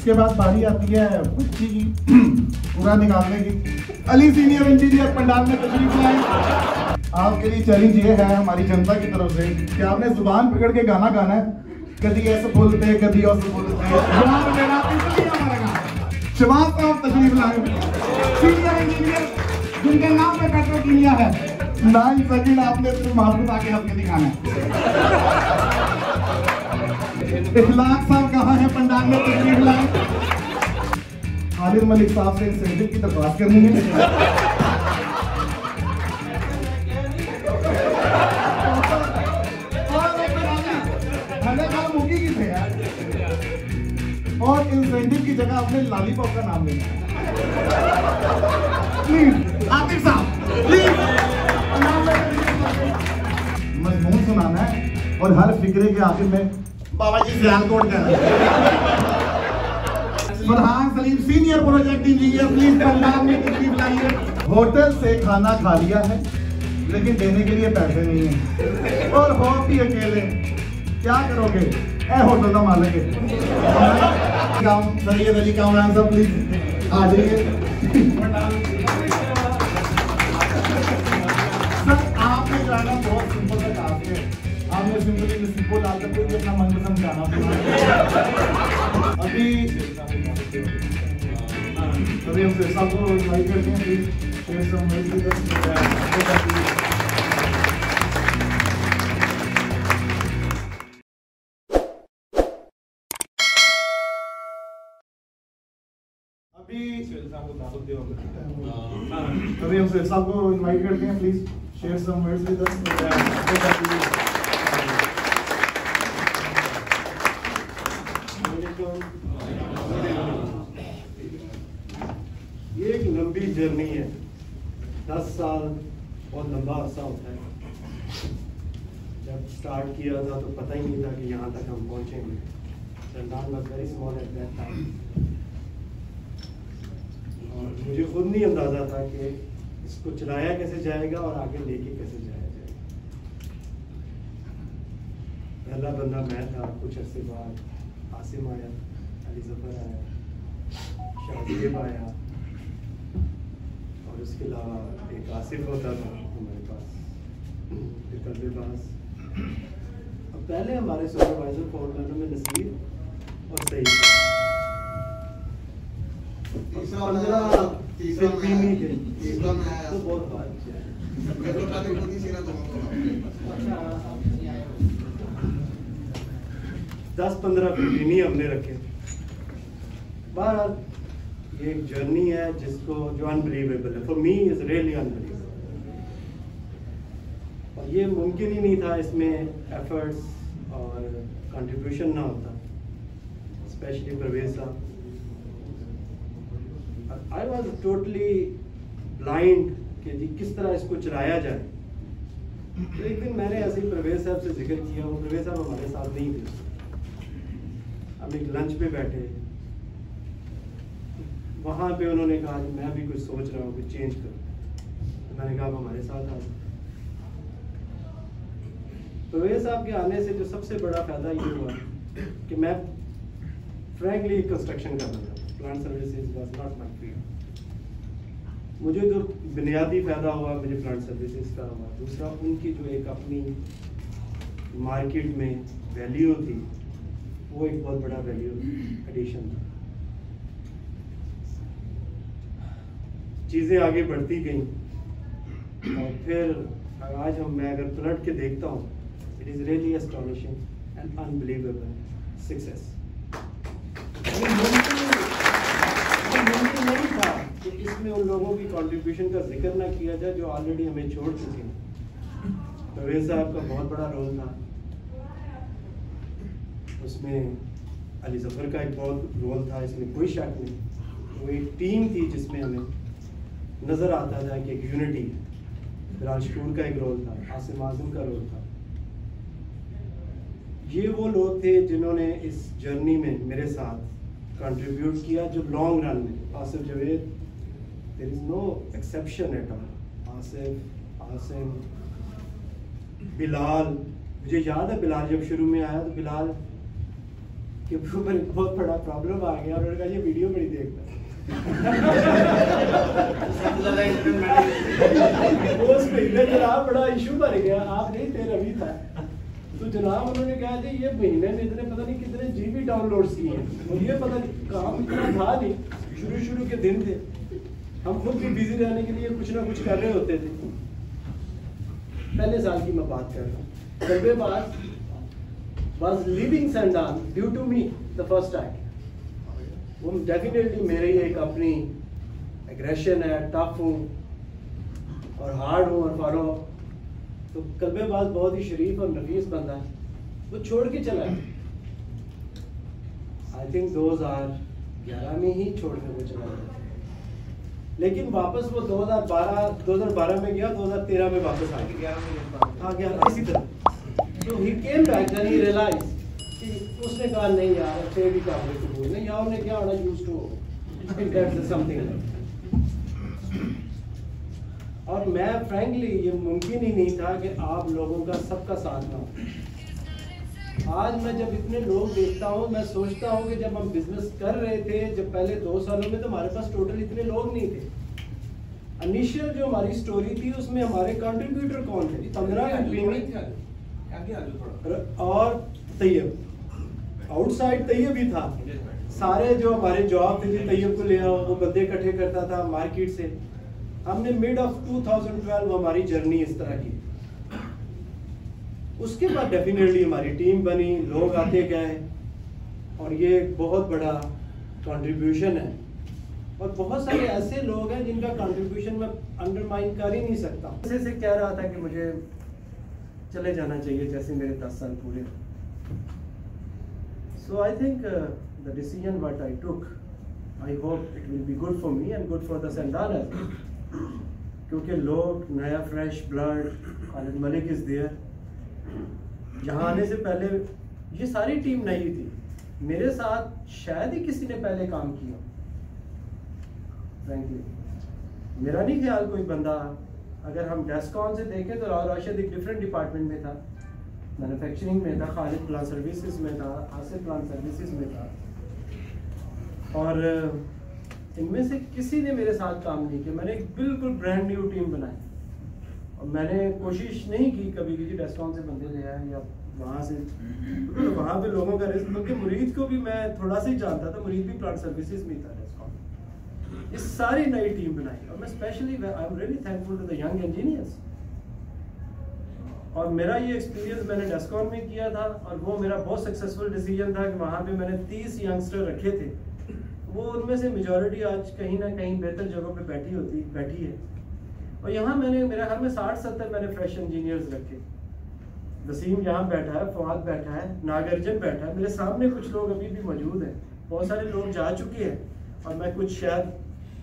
इसके बाद बारी आती है बच्ची की पूरा निकालने की। अली सीनियर इंजीनियर पंडाल में तशरीफ लाए। आपके लिए चैलेंज ये है हमारी जनता की तरफ से कि आपने जुबान पकड़ के गाना गाना है। कभी ऐसे बोलते हैं, कभी ऐसे बोलते हैं। शबाज साहब तशरीफ लाए, सीनियर इंजीनियर जिनके नाम में पेट्रोकीमिया है। 9 सेकंड आपने सिर्फ मार्केट आके हल्के दिखाना है। इखलाक साहब कहाँ है पंडाल में तशरीफ लाए। खालिद मलिक साहब से इंसेंटिव की दरख्वास्त करनी है। और इंसेंटिव की जगह अपने लॉलीपॉप का नाम लेना है। प्लीज आतिफ साहब प्लीज मजमून सुनाना है और हर फिक्रे के आखिर में बाबा जी सियालकोट का Farhan Salim senior project engineer please pandal में तशरीफ लाइए। होटल से खाना खा लिया है लेकिन देने के लिए पैसे नहीं है और हो भी अकेले, क्या करोगे? ए होटल का मालिक है सैयद अली कामरान साहब प्लीज आ जाइए। सर आपने गाना बहुत सिंपल सा गा के आपने सिंपली नसीब को डालकर कोई भी अपना मनपसंद गाना सुना। अभी हम शेर साहब को इनवाइट करते हैं प्लीज। शेर साहब अभी हम शेर साहब को इनवाइट करते हैं please. Share some words with us. ये एक लंबी जर्नी है। 10 साल बहुत लंबा अरसा होता है। जब स्टार्ट किया था तो पता ही नहीं था कि यहाँ तक हम पहुँचेंगे। Ramzan was very small at that time और मुझे खुद नहीं अंदाज़ा था कि इसको चलाया कैसे जाएगा और आगे लेके कैसे जाया जाएगा। पहला बंदा मैं था, कुछ अरसे बाद आसिम आया, अली ज़फ़र आया, शाहज़ेब आया और उसके अलावा एक आसिफ होता था हमारे पास, फिर तलबेबाज। अब पहले हमारे सुपरवाइजर फोरमैनों में नसीर और सईद तो बहुत बात 10-15 फिल्मी हमने रखे। बहरहाल ये एक जर्नी है जिसको जो अनबिलीवेबल है, for me is really unbelievable. और ये मुमकिन ही नहीं था इसमें एफर्ट्स और कंट्रीब्यूशन ना होता, स्पेशली परवेज साहब। I was totally blind कि जी किस तरह इसको चलाया जाए। तो एक दिन मैंने ऐसे ही परवेज साहब से जिक्र किया, वो परवेज साहब हमारे साथ नहीं थे। हम एक लंच पे बैठे, वहाँ पे उन्होंने कहा कि मैं भी कुछ सोच रहा हूँ, कुछ चेंज करूँ। तो मैंने कहा हमारे साथ आ। परवेज साहब के आने से जो सबसे बड़ा फायदा ये हुआ कि मैं फ्रैंकली कंस्ट्रक्शन कर रहा था। Plant services was not my field. मुझे जो बुनियादी फायदा हुआ मुझे प्लांट सर्विसेज का हुआ। दूसरा उनकी जो एक अपनी मार्केट में वैल्यू थी, वो एक बहुत बड़ा वैल्यू एडिशन था। चीज़ें आगे बढ़ती गई और फिर आज मैं अगर पलट के देखता हूँ, it is really astonishing and unbelievable success. मुमकिन नहीं था कि इसमें उन लोगों की कंट्रीब्यूशन का जिक्र ना किया जाए जो ऑलरेडी हमें छोड़ चुके हैं। परवेज साहब का बहुत बड़ा रोल था उसमें, अली ज़फ़र का एक बहुत रोल था, इसमें कोई शक नहीं। वो एक टीम थी जिसमें हमें नज़र आता था कि एक यूनिटी है। फिर शकूर का एक रोल था, आसिम आज़म का रोल था। ये वो लोग थे जिन्होंने इस जर्नी में मेरे साथ कंट्रीब्यूट किया जो लॉन्ग रन में। Asif Javed, there is no exception at all. Asif, Asim, Bilal, मुझे याद है बिलाल जब शुरू में आया तो बिलाल कि ऊपर एक बहुत बड़ा प्रॉब्लम आ गया और उन्होंने कहा ये वीडियो बड़ी देखता जनाब बड़ा इशू बन गया, आप नहीं थे, रवि था, तो जनाब उन्होंने कहा जी ये महीने में इतने पता नहीं कितने जीबी डाउनलोड्स किए हैं, मुझे पता नहीं, काम इतना था नहीं, शुरू के दिन थे, हम खुद भी बिजी रहने के लिए कुछ ना कुछ कर रहे होते थे। पहले साल की मैं बात कर रहा हूँ, कल्बेबाज was leaving Sandan due to me the first time. वो डेफिनेटली मेरे ही एक अपनी एग्रेशन है, टफ हूँ और हार्ड हूँ और फॉलो, तो कल्बेबाज बहुत ही शरीफ और नफीस बंदा है, वो छोड़ के चला गया। आई थिंक 2011 में ही छोड़ के वो चला गया, लेकिन वापस वो 2012 में गया, 2013 में वापस आ गया इसी तरह। So he came back and he realized कि उसने कहा नहीं यार अच्छे भी काम है, नहीं यार उन्हें क्या होना used to that's something like। और मैं frankly ये मुमकिन ही नहीं था कि आप लोगों का सबका साथ ना हो। आज मैं जब इतने लोग देखता हूँ, मैं सोचता हूँ कि जब हम बिजनेस कर रहे थे, जब पहले 2 सालों में तो हमारे पास टोटल इतने लोग नहीं थे। इनिशियल जो हमारी स्टोरी थी उसमें हमारे कंट्रीब्यूटर कौन थे? 15 और तैयब, आउटसाइड तैयब ही था, सारे जो हमारे जॉब थे तैयब को ले आओ, वो बंदे इकट्ठे करता था मार्केट से। हमने मिड ऑफ 2012 हमारी जर्नी इस तरह की। उसके बाद डेफिनेटली हमारी टीम बनी, लोग आते गए और ये बहुत बड़ा कंट्रीब्यूशन है। और बहुत सारे ऐसे लोग हैं जिनका कंट्रीब्यूशन मैं अंडरमाइन कर ही नहीं सकता। जैसे से कह रहा था कि मुझे चले जाना चाहिए जैसे मेरे 10 साल पूरे। So I think the decision what I took, I hope it will be good for me and good for the sundowner, क्योंकि लोग नया fresh blood, Khalid Malik is there. यहाँ आने से पहले ये सारी टीम नई थी, मेरे साथ शायद ही किसी ने पहले काम किया। फ्रैंकली मेरा नहीं ख्याल कोई बंदा, अगर हम डेस्कॉन से देखें तो राशिद एक डिफरेंट डिपार्टमेंट में था, मैन्युफैक्चरिंग में था, खालिद प्लांट सर्विसेज में था, आसिफ प्लांट सर्विसेज में था, और इनमें से किसी ने मेरे साथ काम नहीं किया। मैंने एक बिल्कुल ब्रांड न्यू टीम बनाई और मैंने कोशिश नहीं की कभी कि डेस्कॉन से बंदे ले आए या वहाँ से, तो वहाँ पे लोगों का रिस्क, बल्कि मुरीद को भी मैं थोड़ा सा ही जानता था, मुरीद भी प्लांट सर्विसेज में था डेस्कॉन। इस सारी नई टीम बनाई और मैं specially I am really thankful to the young engineers. और मेरा ये एक्सपीरियंस मैंने डेस्कॉन में किया था और वो मेरा बहुत सक्सेसफुल डिसीजन था कि वहाँ पे मैंने 30 यंगस्टर रखे थे। वो उनमें से मेजॉरिटी आज कहीं ना कहीं बेहतर जगहों पे बैठी है। और यहाँ मैंने मेरे घर में 60-70 मैंने फ्रेश इंजीनियर्स रखे। वसीम यहाँ बैठा है, फवाद बैठा है, नागार्जुन बैठा है, मेरे सामने कुछ लोग अभी भी मौजूद हैं, बहुत सारे लोग जा चुके हैं और मैं कुछ शायद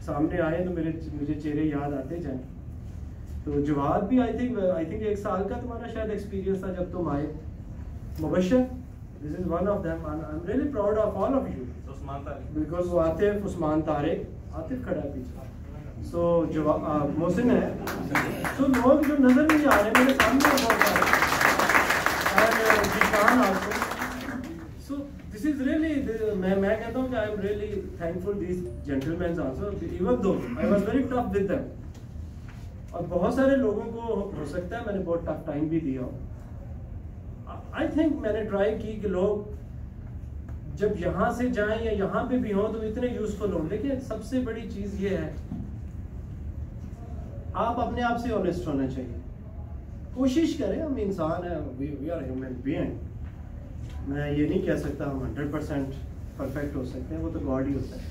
सामने आए तो मुझे चेहरे याद आते जाएं। तो जवाब भी आई थिंक 1 साल का तुम्हारा शायद एक्सपीरियंस था जब तुम आए। Mubashar, this is one of them, I am really proud of all of you, because वो आतिफ, उस्मान, तारिक, आतिफ खड़ा है पीछे, सो मोहसिन है, तो लोग जो नजर नहीं आ रहे मेरे सामने बहुत सारे, सो दिस इज रियली, मैं कहता हूँ कि आई am really thankful this gentleman also, even though I was very tough with them. और बहुत सारे लोगों को हो सकता है मैंने बहुत टफ टाइम भी दिया हो। आई थिंक मैंने ट्राई की कि लोग जब यहाँ से जाएं या यहाँ पे भी हों तो इतने यूजफुल हों। देखिए सबसे बड़ी चीज ये है, आप अपने आप से ऑनेस्ट होना चाहिए, कोशिश करें, हम इंसान हैं, वी आर ह्यूमन बीइंग। मैं ये नहीं कह सकता हम 100% परफेक्ट हो सकते हैं, वो तो गॉड ही होता है।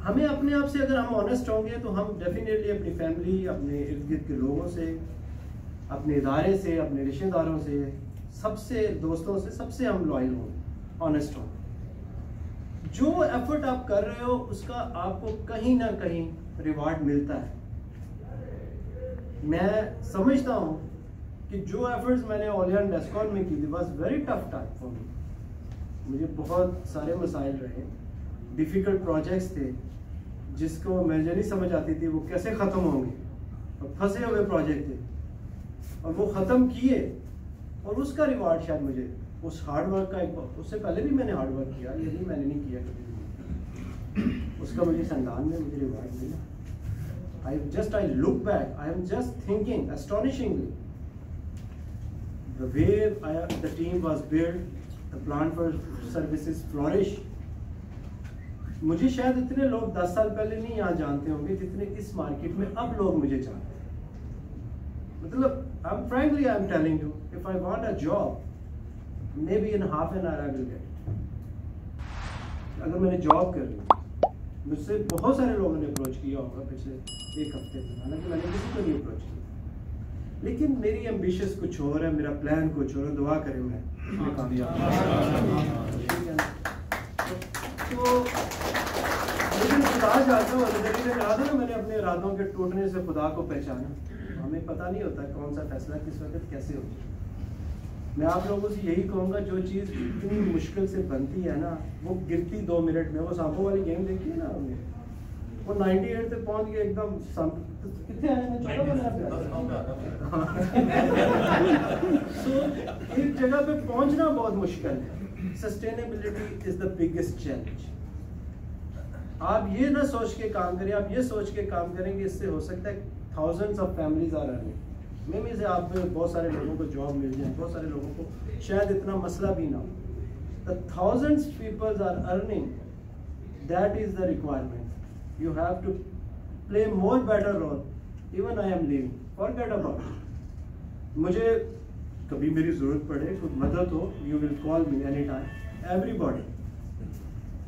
हमें अपने आप से अगर हम ऑनेस्ट होंगे तो हम डेफिनेटली अपनी फैमिली, अपने इर्द गिर्द के लोगों से, अपने इदारे से, अपने रिश्तेदारों से, सबसे दोस्तों से, सबसे हम लॉयल हों, ऑनेस्ट हों। जो एफर्ट आप कर रहे हो उसका आपको कहीं ना कहीं रिवार्ड मिलता है। मैं समझता हूँ कि जो एफर्ट्स मैंने ओलियन डेस्कॉन में की थी was very tough time for me. मुझे बहुत सारे मसाइल रहे, डिफ़िकल्ट प्रोजेक्ट्स थे जिसको मुझे नहीं समझ आती थी वो कैसे ख़त्म होंगे, और फंसे हुए प्रोजेक्ट थे और वो ख़त्म किए और उसका रिवार्ड शायद मुझे उस हार्ड वर्क का एक, उससे पहले भी मैंने हार्ड वर्क किया, ये नहीं मैंने नहीं किया कभी भी, उसका मुझे संतान में मुझे रिवार्ड मिला। I look back, I am just thinking astonishingly the way the team was built, the plan for services flourish. मुझे शायद इतने लोग 10 साल पहले नहीं यहाँ जानते होंगे जितने इस मार्केट में अब लोग मुझे जानते हैं। मतलब frankly I'm telling you, if I want a job, maybe in half an hour I will get it. अगर मैंने जॉब कर ली, मुझसे बहुत सारे लोगों ने अप्रोच किया होगा पिछले एक हफ्ते में, हालांकि मैंने किसी को नहीं अप्रोच किया, लेकिन मेरी एम्बिशंस कुछ और है, मेरा प्लान कुछ और है। दुआ करें मैं इसमें कामयाब। तो लेकिन खुदा जाता हूँ, ने कहा था ना, मैंने अपने इरादों के टूटने से खुदा को पहचाना। हमें पता नहीं होता कौन सा फैसला किस वक्त कैसे होता। मैं आप लोगों से यही कहूँगा, जो चीज़ इतनी मुश्किल से बनती है ना, वो गिरती 2 मिनट में। वो सांपों वाली गेम देखी है ना हमने, वो 98 तक पहुँच गए एकदम। कितने आए हैं? तो एक जगह पे पहुँचना बहुत मुश्किल है। Sustainability is the biggest challenge. आप ये ना सोच के काम करें, आप ये सोच के काम करेंगे, इससे हो सकता है thousands of families are earning. में से आप में बहुत सारे लोगों को जॉब मिल जाए, बहुत सारे लोगों को शायद इतना मसला भी ना हो। The thousands people are earning, that is the requirement. You have to play more better role. Even I am leaving, forget about it. मुझे कभी मेरी ज़रूरत पड़े, कुछ मदद हो, you will call me anytime, everybody.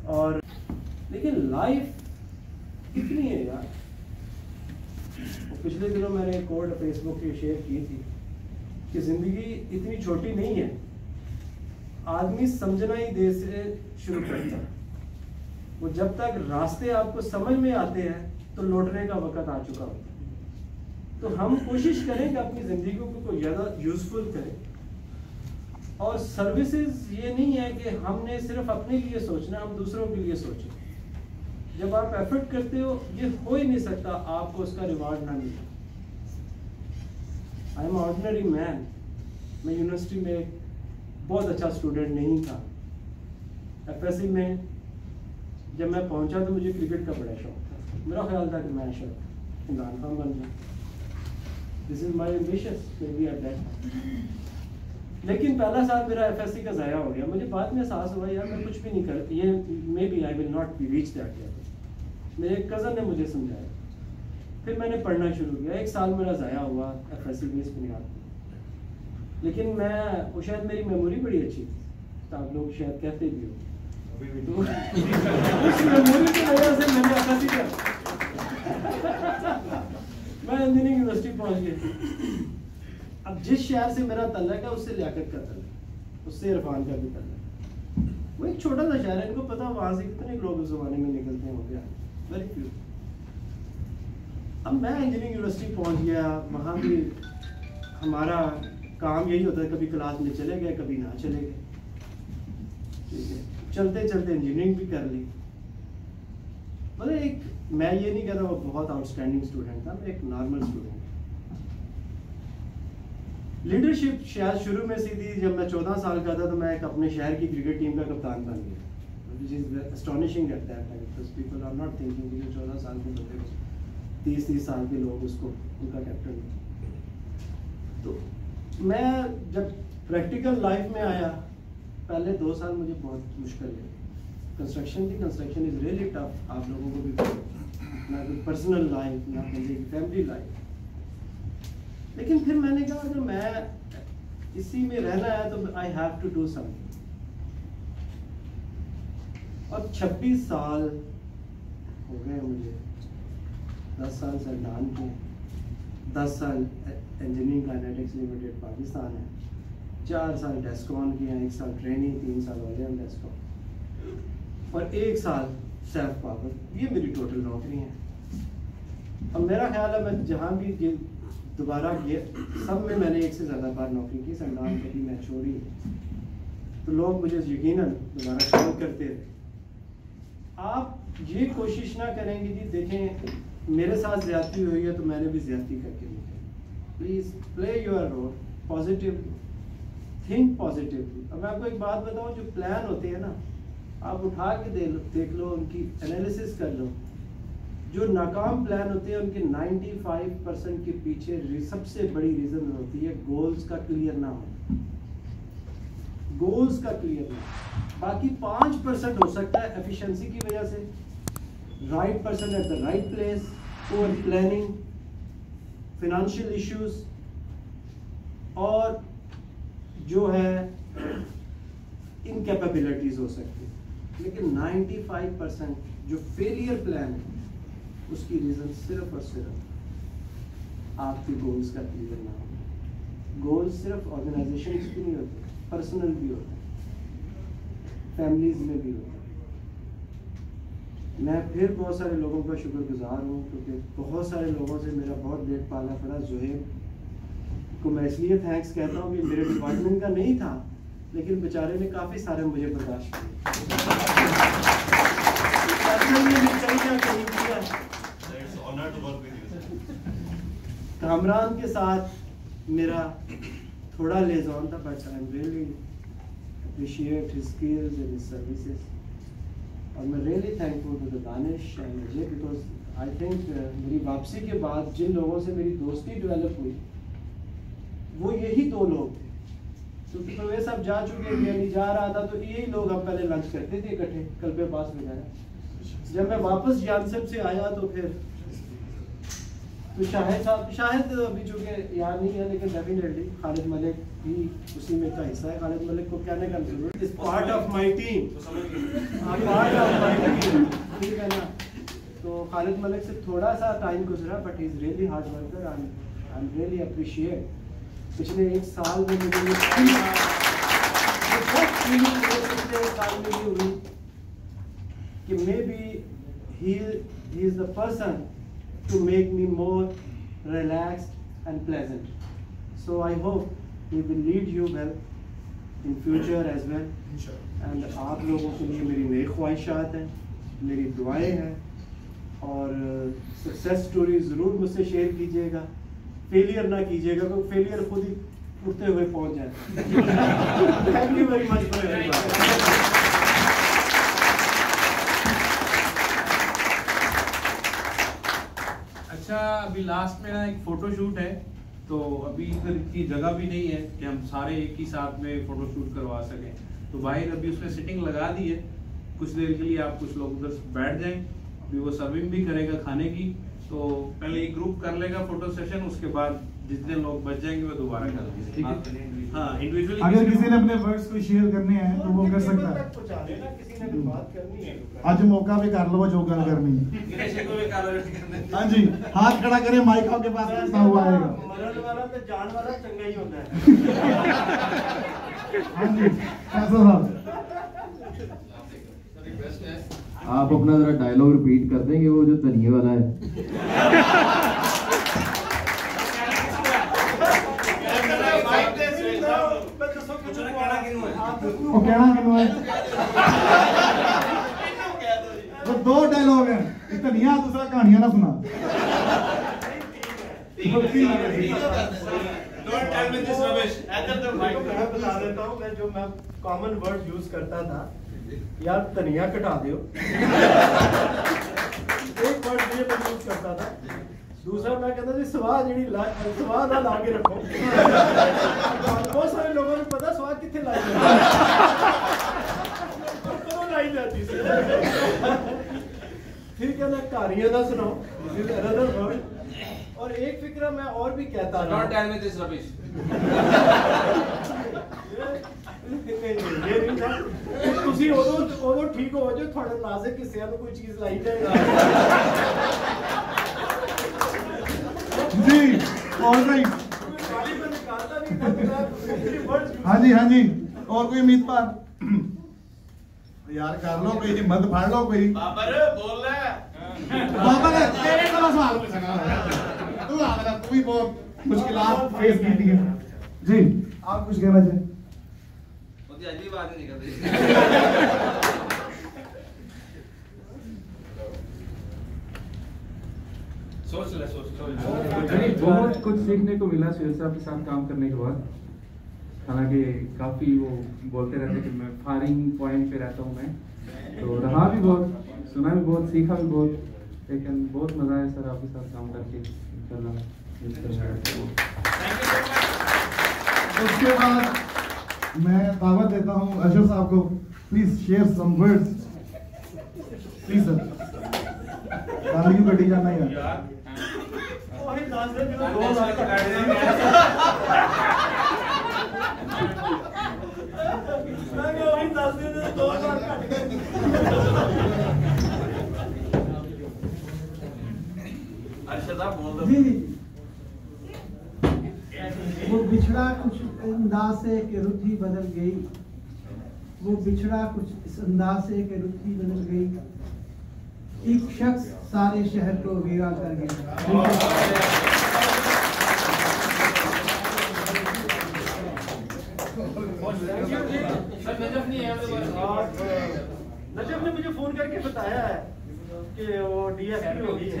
और लेकिन लाइफ कितनी है यार। पिछले दिनों मैंने एक कोट फेसबुक पे शेयर की थी कि ज़िंदगी इतनी छोटी नहीं है, आदमी समझना ही देर से शुरू करता है। वो जब तक रास्ते आपको समझ में आते हैं तो लौटने का वक्त आ चुका होता है। तो हम कोशिश करें कि अपनी ज़िंदगी को ज़्यादा यूज़फुल करें। और सर्विसेज ये नहीं है कि हमने सिर्फ अपने लिए सोचना, हम दूसरों के लिए सोचें। जब आप एफर्ट करते हो, ये हो ही नहीं सकता आपको उसका रिवार्ड ना मिले। I am ordinary man. मैं यूनिवर्सिटी में बहुत अच्छा स्टूडेंट नहीं था। एफएससी में जब मैं पहुंचा तो मुझे क्रिकेट का बड़ा शौक था। मेरा ख्याल था कि मैं शायद इमरान खान बन जाऊँ। This is my ambitions may at that. लेकिन पहला साल मेरा एफएससी का ज़ाया हो गया। मुझे बाद में एहसास हुआ यार मैं कुछ भी नहीं कर, ये maybe I will not be reach that level. मेरे एक कज़न ने मुझे समझाया, फिर मैंने पढ़ना शुरू किया। 1 साल मेरा ज़ाया हुआ एफएससी की इस बुनियाद पर। लेकिन मैं, वो शायद मेरी मेमोरी बड़ी अच्छी थी, तो आप लोग शायद कहते भी हो, तो उस मेमोरी की वजह से मैंने एफएससी किया। मैं इंजीनियरिंग यूनिवर्सिटी पहुँच गया। अब जिस शहर से मेरा तल्लक है उससे लियाकत का तल्लक, उससे इरफान का भी तल्लक। वो एक छोटा सा शहर है, इनको पता वहाँ से कितने लोग उस ज़माने में निकलते होंगे, वेरी फ्यू। अब मैं इंजीनियरिंग यूनिवर्सिटी पहुँच गया। वहाँ भी हमारा काम यही होता है, कभी क्लास में चले गए, कभी ना चले गए। ठीक है, चलते चलते इंजीनियरिंग भी कर ली। मतलब एक, मैं ये नहीं कहता वो बहुत आउटस्टैंडिंग स्टूडेंट था, मैं एक नॉर्मल स्टूडेंट। लीडरशिप शायद शुरू में सी थी। जब मैं 14 साल का था तो मैं एक अपने शहर की क्रिकेट टीम का कप्तान बन गया, which is astonishing at that time because people are not thinking कि जो 14 साल के बंदे को 30 साल के लोग उसको उनका कैप्टन। तो मैं जब प्रैक्टिकल लाइफ में आया, पहले 2 साल मुझे बहुत मुश्किल है। Construction is really tough. आप लोगों को भी ना कोई पर्सनल लाइफ, ना कोई फैमिली लाइफ। लेकिन फिर मैंने कहा अगर मैं इसी में रहना है तो I have to do something. और 26 साल हो गए मुझे। 10 साल सरदान के, 10 साल इंजीनियरिंग काइनेटिक्स लिमिटेड पाकिस्तान है, 4 साल डेस्कॉन किए हैं, 1 साल ट्रेनिंग, 3 साल ऑयल डेस्कॉन और 1 साल सेल्फ पावर। ये मेरी टोटल नौकरी है। अब मेरा ख्याल है मैं जहाँ भी दोबारा ये सब में मैंने 1 से ज़्यादा बार नौकरी की। सरदान कभी मैं छोड़ी तो लोग मुझे यकीनन दोबारा कॉल करते रहे। आप ये कोशिश ना करेंगे जी, देखें मेरे साथ ज़्यादती हुई है तो मैंने भी ज़्यादती करके दिखाई। Please play your role positive, think positively. अब मैं आपको एक बात बताऊं, जो प्लान होते हैं ना, आप उठा के देख लो, उनकी एनालिसिस कर लो। जो नाकाम प्लान होते हैं उनके 95% के पीछे सबसे बड़ी रीज़न होती है गोल्स का क्लियर ना होना। गोल्स का क्लियर ना, बाकी 5% हो सकता है एफिशिएंसी की वजह से, right person at the right place, poor planning, financial issues, और जो है इनकैपेबिलिटीज हो सकती है। लेकिन 95% जो फेलियर प्लान है उसकी रीज़न सिर्फ और सिर्फ आपके गोल्स का क्लियर ना हो। गोल्स सिर्फ ऑर्गेनाइजेशन की नहीं होते, पर्सनल भी होते हैं, फैमिलीज में भी होते हैं। मैं फिर बहुत सारे लोगों का शुक्रगुजार हूँ, क्योंकि बहुत सारे लोगों से मेरा बहुत लेट पाला पड़ा। जोहेब को मैं इसलिए थैंक्स कहता हूँ कि मेरे डिपार्टमेंट का नहीं था, लेकिन बेचारे ने काफ़ी सारे मुझे बर्दाश्त किया। कामरान के साथ मेरा थोड़ा लेज़ॉन था, but I am really appreciate his skills and his services. और मैं really thankful to the Danish and Ajay, because I think मेरी वापसी के बाद जिन लोगों से मेरी दोस्ती डेवलप हुई वो यही दो लोग थे। क्योंकि परवेज साहब जा चुके थे, नहीं जा रहा था, तो यही लोग हम पहले लंच करते थे इकट्ठे कल्पे पास में जाना। जब मैं वापस जानसब से आया तो फिर तो शाहिद साहब, शाहिद अभी चूँकि यहाँ नहीं है, लेकिन डेफिनेटली खालिद मलिक भी उसी में का हिस्सा है। खालिद मलिक को कहने का जरूरत, is part of my team, part of my team, ठीक है ना। तो खालिद मलिक से थोड़ा सा टाइम गुजरा, but he is really hard worker. I am really appreciate. पिछले एक साल में मुझे पिछले एक साल में ये हुई कि may be he is the person to make me more relaxed and pleasant. So I hope he will lead you well in future as well. And आप लोगों के लिए मेरी नई ख्वाहिशात हैं, मेरी दुआएं हैं, और सक्सेस स्टोरी ज़रूर मुझसे शेयर कीजिएगा। फेलियर ना कीजिएगा, क्योंकि फेलियर खुद ही उठते हुए पहुंच जाए। Thank you very much for everyone. अच्छा, अभी लास्ट में ना एक फोटो शूट है, तो अभी इधर की जगह भी नहीं है कि हम सारे एक ही साथ में फोटो शूट करवा सकें। तो भाई अभी उसमें सिटिंग लगा दी है, कुछ देर के लिए आप कुछ लोग उधर बैठ जाएं। अभी वो सर्विंग भी करेगा खाने की, तो पहले एक ग्रुप कर लेगा फोटो सेशन, उसके बाद जितने लोग बच जाएंगे वो दोबारा कर देंगे, ठीक है? हाँ, इंडिविजुअली अगर किसी ने अपने वर्ड्स को शेयर करने हैं तो वो कर सकता है। आज मौका भी कर लो जो गल करनी है। हाँ जी, हाथ खड़ा करें, माइक आपके पास कैसा हुआ आएगा। मरने वाला तो जान वाला चंगा ही होता है। हाँ जी, कैसा साहब? आप अपना जरा डायलॉग रिपीट कर देंगे, वो जो तनिए वाला है। वो कहना क्यों है? वो दो डायलॉग हैं, एक धनिया, दूसरा कहानियां ना सुना। मैं कॉमन वर्ड यूज करता था, यार धनिया कटा दियो। एक वर्ड ये मैं यूज करता था। दूसरा मैं कहता जी स्वाद जी स्वाद ला के रखो। बहुत सारे लोगों ने पता स्वाद कितने लाई जाती है। ठीक है ना, कहानियां ना सुनाओ, और एक फिक्र मैं और भी कहता रहा। Don't tell me this rubbish. ਤੁਸੀਂ ਉਦੋਂ ਠੀਕ ਹੋ ਜੋ ਤੁਹਾਡੇ ਨਾਜ਼ੁਕ ਹਿੱਸਿਆਂ ਨੂੰ ਕੋਈ ਚੀਜ਼ ਲਾਈ ਜਾਏਗਾ। जी, ऑलराइट। हाँ जी, हाँ जी, और कोई उम्मीदवार? यार कर लो कोई, मत फाड़ लो कोई। बाबर बोल रहा है। बाबर तेरे को सवाल पूछना। तू आ रहा, तू भी बहुत मुश्किलात फेस की है। जी, आप कुछ कहना चाहें? मुझे अजीब बात नहीं करती। बहुत कुछ सीखने को मिला सुहेल साहब के साथ काम करने के बाद। हालांकि काफ़ी वो बोलते रहते कि मैं फायरिंग पॉइंट पे रहता हूँ मैं, तो रहा भी बहुत, सुना भी बहुत, सीखा भी बहुत, लेकिन बहुत मज़ा है सर आपके साथ काम करके इंशाल्लाह। उसके बाद मैं दावत देता हूँ अशर साहब को, please share some words please sir. Gandhi की गड्डी जाना है यार। वो बिछड़ा कुछ अंदाज से कि रुचि बदल गई, वो बिछड़ा कुछ इस अंदाज से कि रुचि बदल गई, एक शख्स सारे शहर को वीरा कर गया। नजब ने मुझे फोन करके बताया है कि वो डीएसपी हो गई है।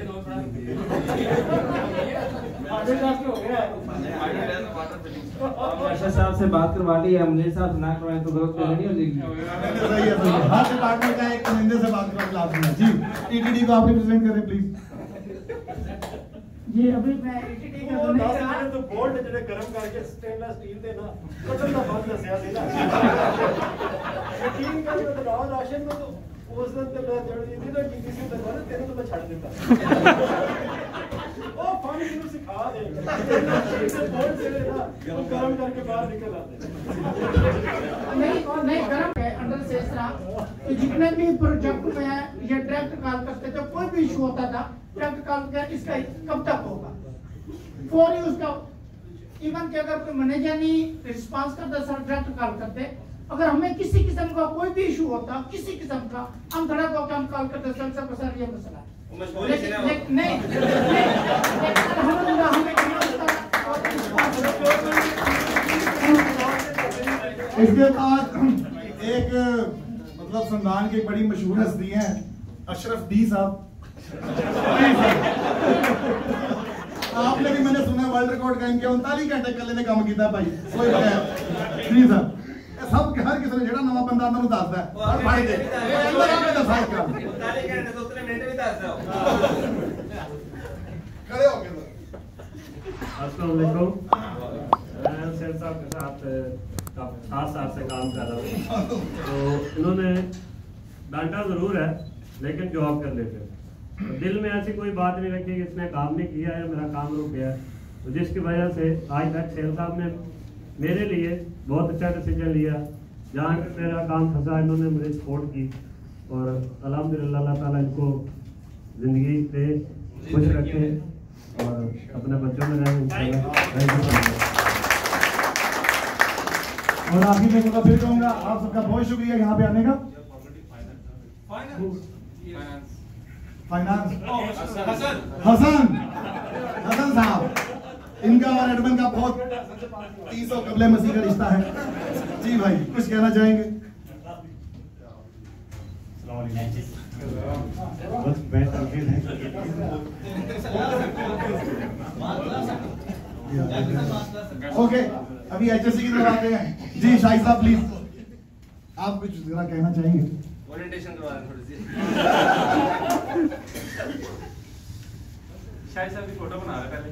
अशर साहब से बात करवा ली है, मुझे साहब ना करवाए तो गलत तो नहीं हो जाएगी। सही है। हर डिपार्टमेंट का एक नुमाइंदे से बात करवा क्लास में। जी टीटीडी को आप रिप्रेजेंट करें प्लीज। जी अभी मैं ईटीडी का वो नहीं दस करा। मिनट तो बोल्ट ਜਿਹੜੇ ਗਰਮ ਕਰਕੇ ਸਟੇਨਲੈਸ ਸਟੀਲ ਦੇ ਨਾ ਕਟਨ ਦਾ ਫਰਕ ਦੱਸਿਆ ਸੀ ਨਾ। ਯਕੀਨ ਕਰਿਓ ਤੇ ਰਾਜ ਰਾਸ਼ਨ ਨੂੰ ਉਸ ਦਿਨ ਤੇ ਮੈਂ ਜਿਹੜੀ ਨਾ ਕੀਤੀ ਸੀ ਤੇ ਕਹਿੰਦਾ ਤੈਨੂੰ ਤਾਂ ਮੈਂ ਛੱਡ ਦਿੱਤਾ। ਉਹ ਫਨ ਨੂੰ ਸਿਖਾ ਦੇ ਤੇ ਬੋਲਟ ਜਿਹੜੇ ਨਾ ਉਹ ਗਰਮ ਕਰਕੇ ਬਾਹਰ ਨਿਕਲ ਆते। नहीं गरम है अंडर से इस तरह कि जितने भी प्रोजेक्ट में ये डायरेक्ट कॉल करते थे, कोई भी इशू होता था डायरेक्ट कॉल किया इसका कब तक होगा, फौरी उसका इवन कि अगर कोई मैनेजर नहीं रिस्पांस करता सर डायरेक्ट कॉल करते। अगर हमें किसी किस्म का कोई भी इशू होता किसी किस्म का, हम धड़क होकर हम कॉल करते सर ये मसला है। नहीं अल्हम्दुलिल्लाह हमें इसके बाद एक मतलब संदान की बड़ी मशहूर हस्ती हैं अशरफ डी साहब। आपने भी मैंने सुना वर्ल्ड रिकॉर्ड कायम किया 39 घंटे कल्ले ने काम किया भाई कोई बताया जी साहब। सब हर किसी ने जेड़ा नवा बंदा आंदा दसदा है हर भाई दे अंदर आके दसा क्या 39 घंटे तो उतने मिनट भी दस दो खड़े हो गए। अस्सलाम वालेकुम। मैं सैयद साहब के साथ 7 साल से काम कर रहा हूँ, तो इन्होंने डांटा ज़रूर है लेकिन जॉब कर लेते हैं। तो दिल में ऐसी कोई बात नहीं रखी कि इसने काम नहीं किया है, मेरा काम रुक गया है, तो जिसकी वजह से आज तक सैयद साहब ने मेरे लिए बहुत अच्छा डिसीजन लिया। जहाँ मेरा काम फंसा इन्होंने मुझे सपोर्ट की और अल्हम्दुलिल्लाह अल्लाह ताला इनको ज़िंदगी पे खुश रखे और अपने बच्चों में रहें इंशाल्लाह। और आखिर में मैं फिर कहूँगा आप सबका बहुत शुक्रिया यहाँ पे आने का। फाइनेंस हसन साहब, इनका और एडमन का बहुत 300 कबले मसीह का रिश्ता है। जी भाई कुछ कहना चाहेंगे? बस बेहतर ओके अभी एचएससी की तरफ आते हैं। जी शाहिद साहब प्लीज आप कुछ जरा कहना चाहेंगे? ओरिएंटेशन करवा दें थोड़ी सी। शाहिद साहब की फोटो बना रहे पहले।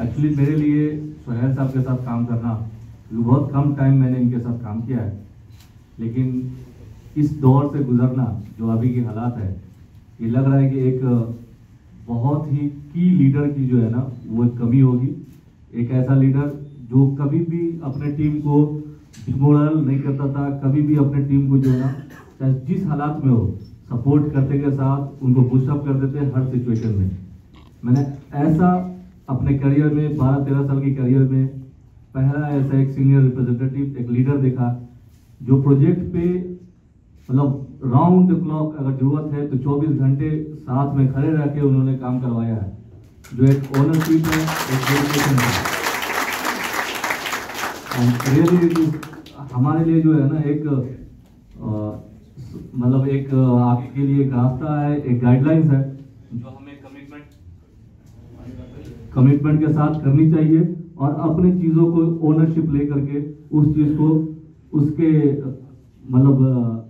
एक्चुअली मेरे लिए सुहेल साहब के साथ काम करना, बहुत कम टाइम मैंने इनके साथ काम किया है, लेकिन इस दौर से गुजरना जो अभी के हालात है, ये लग रहा है कि एक बहुत ही की लीडर की जो है ना वो कमी होगी। एक ऐसा लीडर जो कभी भी अपने टीम को डिमोरल नहीं करता था, कभी भी अपने टीम को जो है ना चाहे जिस हालात में हो सपोर्ट करते के साथ उनको पुशअप कर देते हर सिचुएशन में। मैंने ऐसा अपने करियर में 12-13 साल की करियर में पहला ऐसा एक सीनियर रिप्रेजेंटेटिव, एक लीडर देखा जो प्रोजेक्ट पे मतलब राउंड द क्लॉक अगर जरूरत है तो 24 घंटे साथ में खड़े रह के उन्होंने काम करवाया है, जो एक ओनरशिप है, एक डेडिकेशन है। रियली हमारे लिए जो है ना एक मतलब एक आगे के लिए एक रास्ता है, एक गाइडलाइंस है जो हमें कमिटमेंट कमिटमेंट के साथ करनी चाहिए और अपनी चीज़ों को ओनरशिप ले करके उस चीज़ को उसके मतलब